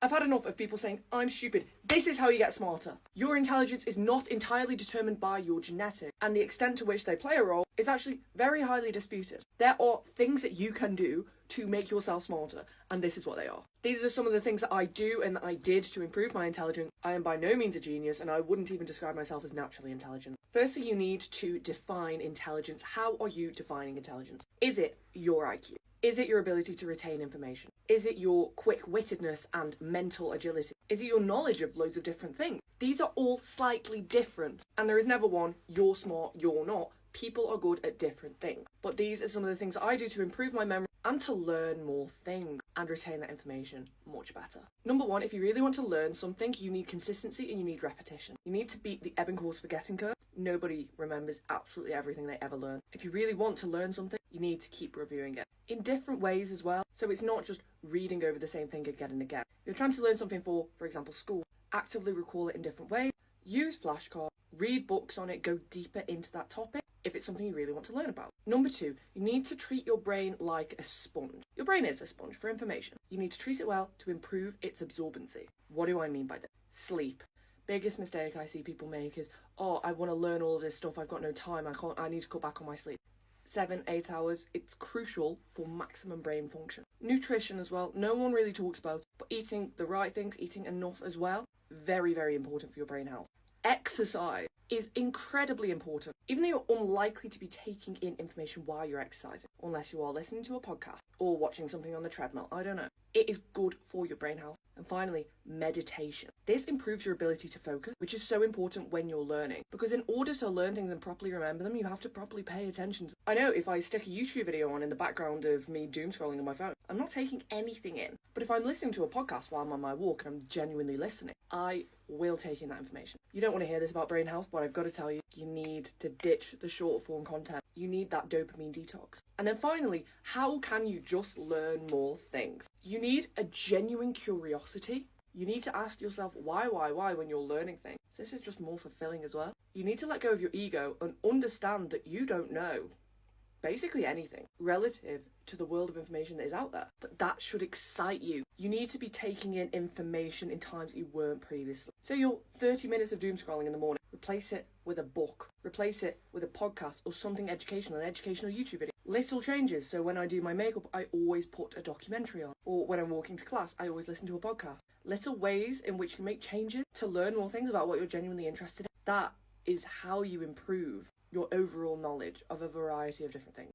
I've had enough of people saying, I'm stupid. This is how you get smarter. Your intelligence is not entirely determined by your genetics, and the extent to which they play a role is actually very highly disputed. There are things that you can do to make yourself smarter, and this is what they are. These are some of the things that I do and that I did to improve my intelligence. I am by no means a genius, and I wouldn't even describe myself as naturally intelligent. Firstly, you need to define intelligence. How are you defining intelligence? Is it your IQ? Is it your ability to retain information? Is it your quick-wittedness and mental agility? Is it your knowledge of loads of different things? These are all slightly different, and there is never one, you're smart, you're not. People are good at different things. But these are some of the things I do to improve my memory and to learn more things and retain that information much better. Number one, if you really want to learn something, you need consistency and you need repetition. You need to beat the Ebbinghaus forgetting curve. Nobody remembers absolutely everything they ever learn. If you really want to learn something, you need to keep reviewing it in different ways as well. So it's not just reading over the same thing again and again. If you're trying to learn something for example, school, actively recall it in different ways, use flashcards, read books on it, go deeper into that topic if it's something you really want to learn about. Number two, you need to treat your brain like a sponge. Your brain is a sponge for information. You need to treat it well to improve its absorbency. What do I mean by this? Sleep. Biggest mistake I see people make is, oh, I want to learn all of this stuff, I've got no time, I need to cut back on my sleep. 7-8 hours, it's crucial for maximum brain function. Nutrition as well, no one really talks about, but eating the right things, eating enough as well, very, very important for your brain health. Exercise is incredibly important, even though you're unlikely to be taking in information while you're exercising, unless you are listening to a podcast or watching something on the treadmill, I don't know. It is good for your brain health. And finally, meditation. This improves your ability to focus, which is so important when you're learning, because in order to learn things and properly remember them, you have to properly pay attention. I know if I stick a YouTube video on in the background of me doom scrolling on my phone, I'm not taking anything in. But if I'm listening to a podcast while I'm on my walk and I'm genuinely listening, I will take in that information. You don't want to hear this about brain health, but I've got to tell you, you need to ditch the short form content. You need that dopamine detox. And then finally, how can you just learn more things? You need a genuine curiosity. You need to ask yourself why when you're learning things. This is just more fulfilling as well. You need to let go of your ego and understand that you don't know basically anything relative to the world of information that is out there. But that should excite you. You need to be taking in information in times that you weren't previously. So your 30 minutes of doom scrolling in the morning, replace it with a book, replace it with a podcast or something educational, an educational YouTube video. Little changes. So when I do my makeup, I always put a documentary on. Or when I'm walking to class, I always listen to a podcast. Little ways in which you can make changes to learn more things about what you're genuinely interested in. That is how you improve your overall knowledge of a variety of different things.